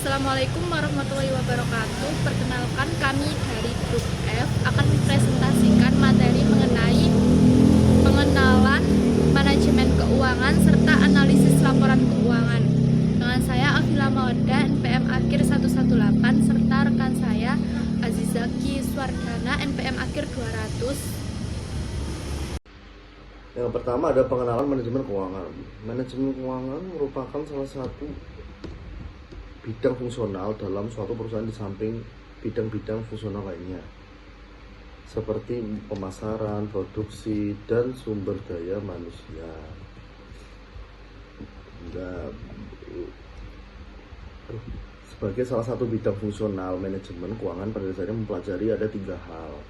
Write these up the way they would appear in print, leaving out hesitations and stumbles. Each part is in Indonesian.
Assalamualaikum warahmatullahi wabarakatuh. Perkenalkan, kami dari Grup F akan mempresentasikan materi mengenai pengenalan manajemen keuangan serta analisis laporan keuangan. Dengan saya Afila Mawaddah, NPM akhir 118, serta rekan saya Azizaki Swardana, NPM akhir 200. Yang pertama ada pengenalan manajemen keuangan. Manajemen keuangan merupakan salah satu bidang fungsional dalam suatu perusahaan di samping bidang-bidang fungsional lainnya, seperti pemasaran, produksi, dan sumber daya manusia. Sebagai salah satu bidang fungsional, manajemen keuangan pada dasarnya mempelajari ada 3 hal.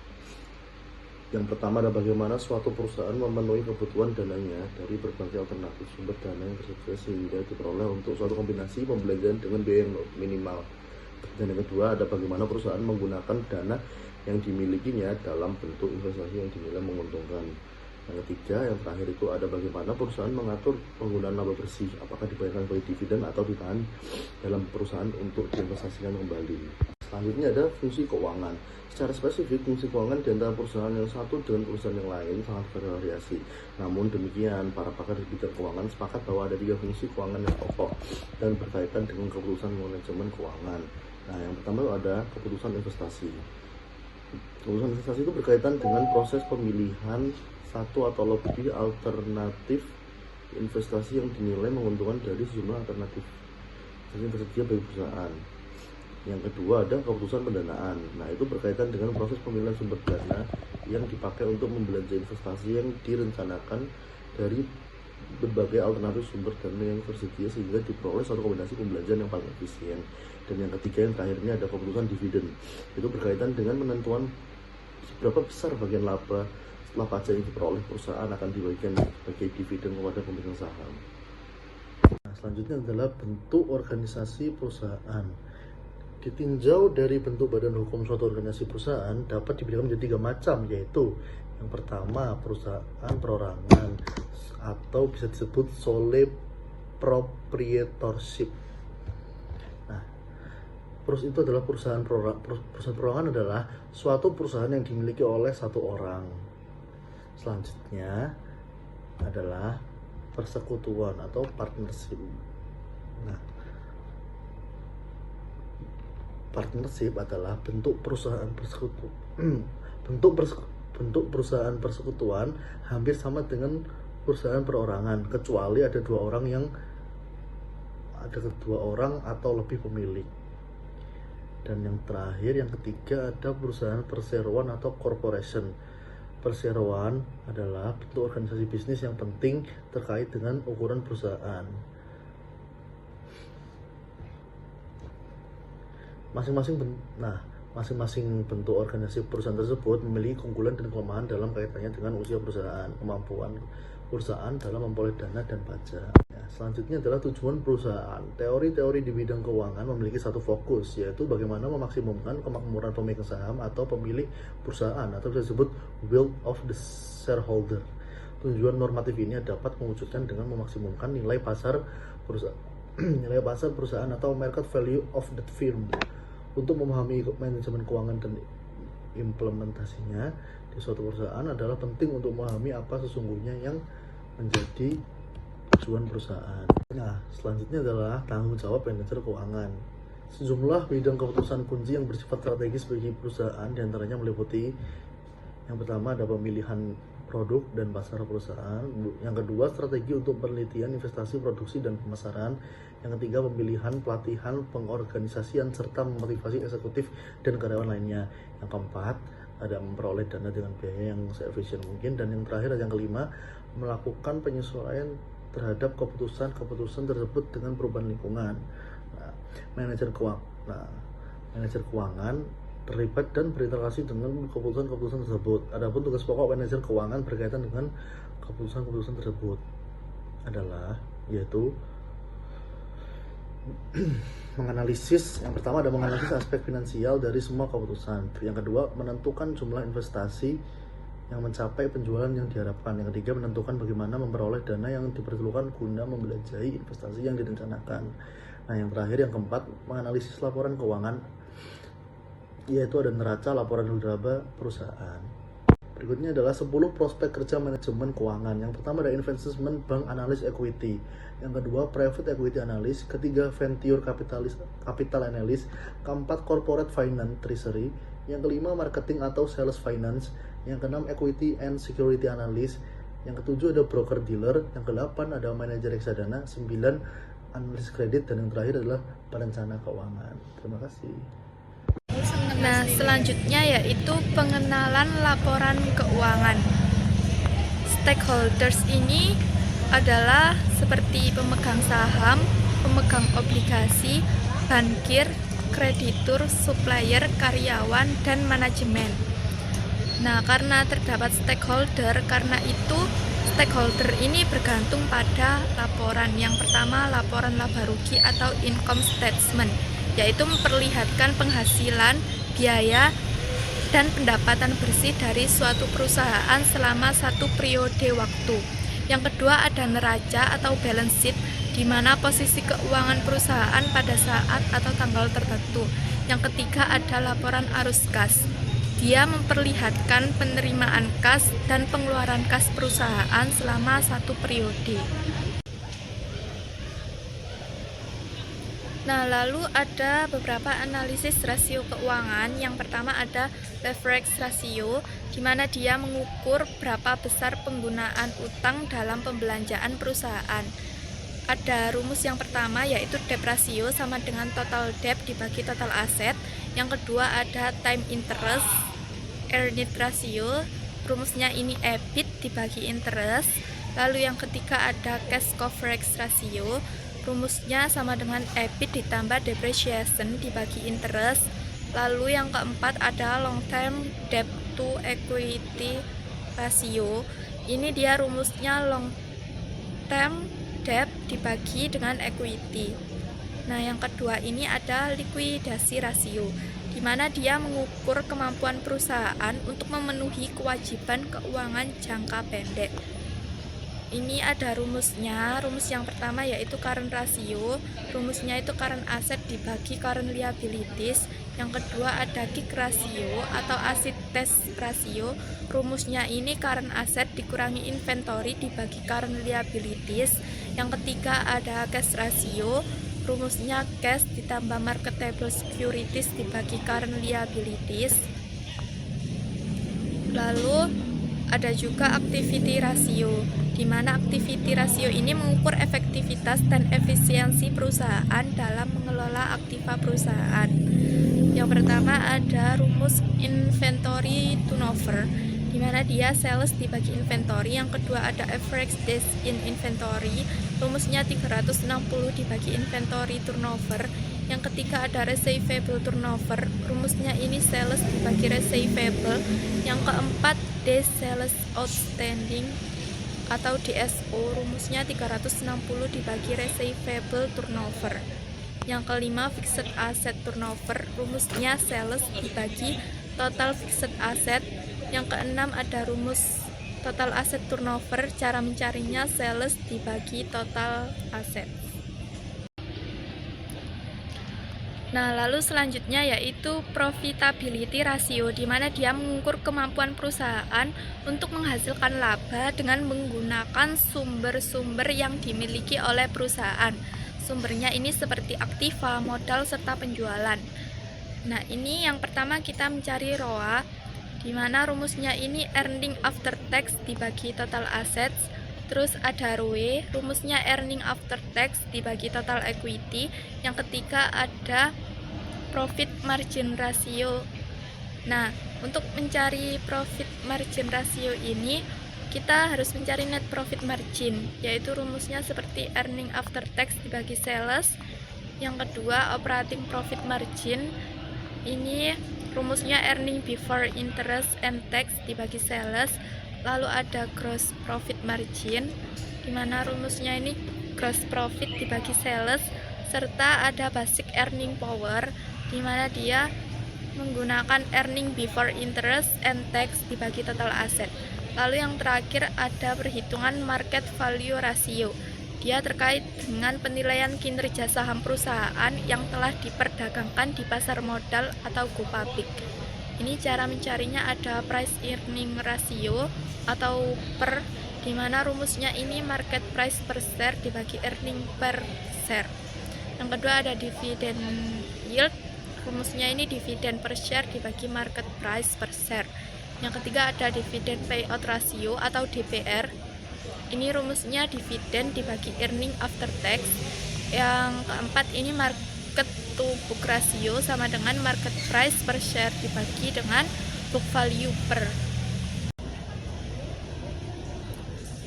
Yang pertama adalah bagaimana suatu perusahaan memenuhi kebutuhan dananya dari berbagai alternatif sumber dana yang tersedia sehingga diperoleh untuk suatu kombinasi pembelanjaan dengan biaya yang minimal. Dan yang kedua ada bagaimana perusahaan menggunakan dana yang dimilikinya dalam bentuk investasi yang dinilai menguntungkan. Yang ketiga, yang terakhir itu ada bagaimana perusahaan mengatur penggunaan laba bersih, apakah dibayarkan sebagai dividen atau ditahan dalam perusahaan untuk diinvestasikan kembali. Selanjutnya ada fungsi keuangan. Secara spesifik, fungsi keuangan di antara perusahaan yang satu dengan perusahaan yang lain sangat bervariasi. Namun demikian, para pakar di bidang keuangan sepakat bahwa ada 3 fungsi keuangan yang pokok dan berkaitan dengan keputusan manajemen keuangan. Nah, yang pertama ada keputusan investasi. Keputusan investasi itu berkaitan dengan proses pemilihan satu atau lebih alternatif investasi yang dinilai menguntungkan dari sejumlah alternatif yang tersedia bagi perusahaan. Yang kedua ada keputusan pendanaan. Nah, itu berkaitan dengan proses pemilihan sumber dana yang dipakai untuk membelanja investasi yang direncanakan dari berbagai alternatif sumber dana yang tersedia sehingga diperoleh suatu kombinasi pembelanjaan yang paling efisien. Dan yang ketiga, yang terakhirnya ada keputusan dividen. Itu berkaitan dengan menentuan seberapa besar bagian laba setelah pajak yang diperoleh perusahaan akan dibagikan sebagai dividen kepada pemegang saham. Nah, selanjutnya adalah bentuk organisasi perusahaan. Ditinjau dari bentuk badan hukum suatu organisasi perusahaan dapat dibedakan menjadi 3 macam, yaitu yang pertama perusahaan perorangan atau bisa disebut sole proprietorship. Nah, itu adalah perusahaan perorangan adalah suatu perusahaan yang dimiliki oleh satu orang. Selanjutnya adalah persekutuan atau partnership. Nah, partnership adalah bentuk perusahaan perusahaan persekutuan hampir sama dengan perusahaan perorangan, kecuali ada dua orang atau lebih pemilik. Dan yang terakhir, yang ketiga, ada perusahaan perseroan atau corporation. Perseroan adalah bentuk organisasi bisnis yang penting terkait dengan ukuran perusahaan. Masing-masing bentuk organisasi perusahaan tersebut memiliki keunggulan dan kelemahan dalam kaitannya dengan usia perusahaan, kemampuan perusahaan dalam memperoleh dana dan pajak. Selanjutnya adalah tujuan perusahaan. Teori-teori di bidang keuangan memiliki satu fokus, yaitu bagaimana memaksimumkan kemakmuran pemegang saham atau pemilik perusahaan, atau bisa disebut will of the shareholder. Tujuan normatif ini dapat mewujudkan dengan memaksimumkan nilai pasar perusahaan atau market value of the firm. Untuk memahami manajemen keuangan dan implementasinya di suatu perusahaan adalah penting untuk memahami apa sesungguhnya yang menjadi tujuan perusahaan. Nah, selanjutnya adalah tanggung jawab manajer keuangan. Sejumlah bidang keputusan kunci yang bersifat strategis bagi perusahaan diantaranya meliputi yang pertama ada pemilihan produk dan pasar perusahaan, yang kedua strategi untuk penelitian, investasi, produksi, dan pemasaran, yang ketiga pemilihan, pelatihan, pengorganisasian, serta memotivasi eksekutif dan karyawan lainnya, yang keempat ada memperoleh dana dengan biaya yang seefisien mungkin, dan yang terakhir yang kelima melakukan penyesuaian terhadap keputusan tersebut dengan perubahan lingkungan. Manajer keuangan terlibat dan berinteraksi dengan keputusan tersebut. Adapun tugas pokok manajer keuangan berkaitan dengan keputusan tersebut adalah yaitu menganalisis. Yang pertama ada menganalisis aspek finansial dari semua keputusan. Yang kedua menentukan jumlah investasi yang mencapai penjualan yang diharapkan. Yang ketiga menentukan bagaimana memperoleh dana yang diperlukan guna membelanjai investasi yang direncanakan. Nah, yang terakhir, yang keempat, menganalisis laporan keuangan, yaitu ada neraca laporan laba perusahaan. Berikutnya adalah 10 prospek kerja manajemen keuangan. Yang pertama ada investment bank analyst equity, yang kedua private equity analyst, ketiga venture capital analyst, keempat corporate finance treasury, yang kelima marketing atau sales finance, yang keenam equity and security analyst, yang ketujuh ada broker dealer, yang kedelapan ada manajer reksadana, 9 analis kredit, dan yang terakhir adalah perencana keuangan. Terima kasih. Nah, selanjutnya yaitu pengenalan laporan keuangan. Stakeholders ini adalah seperti pemegang saham, pemegang obligasi, bankir, kreditur, supplier, karyawan, dan manajemen. Nah, karena terdapat stakeholder, karena itu stakeholder ini bergantung pada laporan. Yang pertama, laporan laba rugi atau income statement, yaitu memperlihatkan penghasilan, biaya, dan pendapatan bersih dari suatu perusahaan selama satu periode waktu. Yang kedua ada neraca atau balance sheet, di mana posisi keuangan perusahaan pada saat atau tanggal tertentu. Yang ketiga ada laporan arus kas. Dia memperlihatkan penerimaan kas dan pengeluaran kas perusahaan selama satu periode. Nah, lalu ada beberapa analisis rasio keuangan. Yang pertama ada leverage ratio, di mana dia mengukur berapa besar penggunaan utang dalam pembelanjaan perusahaan. Ada rumus yang pertama yaitu debt ratio sama dengan total debt dibagi total aset. Yang kedua ada time interest earned ratio, rumusnya ini EBIT dibagi interest. Lalu yang ketiga ada cash coverage ratio, rumusnya sama dengan EBIT ditambah depreciation dibagi interest. Lalu yang keempat ada long term debt to equity ratio. Ini dia rumusnya long term debt dibagi dengan equity. Nah, yang kedua ini ada likuidasi rasio, di mana dia mengukur kemampuan perusahaan untuk memenuhi kewajiban keuangan jangka pendek. Ini ada rumusnya. Rumus yang pertama yaitu current ratio, rumusnya itu current asset dibagi current liabilities. Yang kedua ada kick ratio atau asset test ratio, rumusnya ini current asset dikurangi inventory dibagi current liabilities. Yang ketiga ada cash ratio, rumusnya cash ditambah marketable securities dibagi current liabilities. Lalu ada juga activity ratio, di mana activity ratio ini mengukur efektivitas dan efisiensi perusahaan dalam mengelola aktiva perusahaan. Yang pertama ada rumus inventory turnover, di mana dia sales dibagi inventory. Yang kedua ada average days in inventory, rumusnya 360 dibagi inventory turnover. Yang ketiga ada receivable turnover, rumusnya ini sales dibagi receivable. Yang keempat days sales outstanding atau DSO, rumusnya 360 dibagi receivable turnover. Yang kelima fixed asset turnover, rumusnya sales dibagi total fixed asset. Yang keenam ada rumus total asset turnover, cara mencarinya sales dibagi total asset. Nah, lalu selanjutnya yaitu profitability ratio, di mana dia mengukur kemampuan perusahaan untuk menghasilkan laba dengan menggunakan sumber-sumber yang dimiliki oleh perusahaan. Sumbernya ini seperti aktiva, modal, serta penjualan. Nah, ini yang pertama kita mencari ROA, di mana rumusnya ini earning after tax dibagi total assets. Terus ada ROE, rumusnya earning after tax dibagi total equity. Yang ketiga ada profit margin ratio. Nah, untuk mencari profit margin ratio ini kita harus mencari net profit margin, yaitu rumusnya seperti earning after tax dibagi sales. Yang kedua operating profit margin, ini rumusnya earning before interest and tax dibagi sales. Lalu ada gross profit margin, di mana rumusnya ini gross profit dibagi sales, serta ada basic earning power, di mana dia menggunakan earning before interest and tax dibagi total asset. Lalu yang terakhir ada perhitungan market value ratio, Dia terkait dengan penilaian kinerja saham perusahaan yang telah diperdagangkan di pasar modal atau go public. Ini cara mencarinya ada price earning ratio atau per, di mana rumusnya ini market price per share dibagi earning per share. Yang kedua ada dividend yield, rumusnya ini dividen per share dibagi market price per share. Yang ketiga ada dividend payout ratio atau DPR. Ini rumusnya dividen dibagi earning after tax. Yang keempat ini market to book ratio sama dengan market price per share dibagi dengan book value per.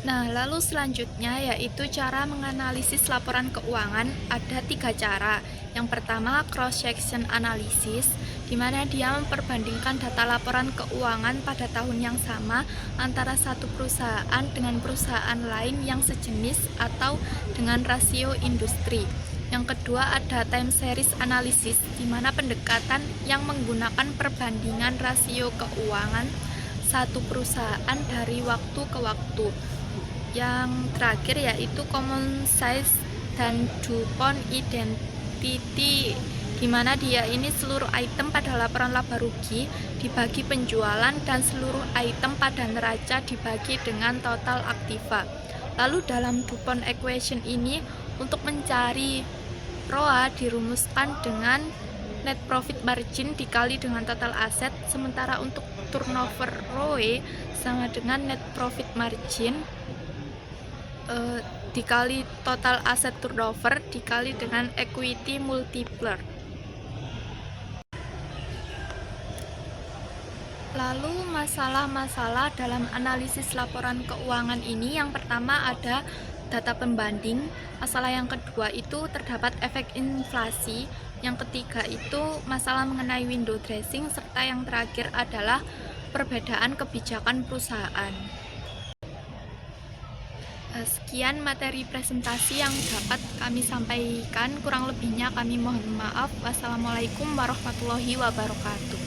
Nah, lalu selanjutnya yaitu cara menganalisis laporan keuangan. Ada 3 cara. Yang pertama, cross-section analysis, di mana dia memperbandingkan data laporan keuangan pada tahun yang sama antara satu perusahaan dengan perusahaan lain yang sejenis atau dengan rasio industri. Yang kedua ada time series analysis, di mana pendekatan yang menggunakan perbandingan rasio keuangan satu perusahaan dari waktu ke waktu. Yang terakhir yaitu common size dan DuPont identity, di mana dia ini seluruh item pada laporan laba rugi dibagi penjualan dan seluruh item pada neraca dibagi dengan total aktiva. Lalu dalam DuPont equation ini untuk mencari ROA dirumuskan dengan net profit margin dikali dengan total aset, sementara untuk turnover ROE sama dengan net profit margin dikali total aset turnover dikali dengan equity multiplier. Lalu masalah-masalah dalam analisis laporan keuangan ini, yang pertama ada data pembanding, masalah yang kedua itu terdapat efek inflasi, yang ketiga itu masalah mengenai window dressing, serta yang terakhir adalah perbedaan kebijakan perusahaan. Sekian materi presentasi yang dapat kami sampaikan, kurang lebihnya kami mohon maaf. Wassalamualaikum warahmatullahi wabarakatuh.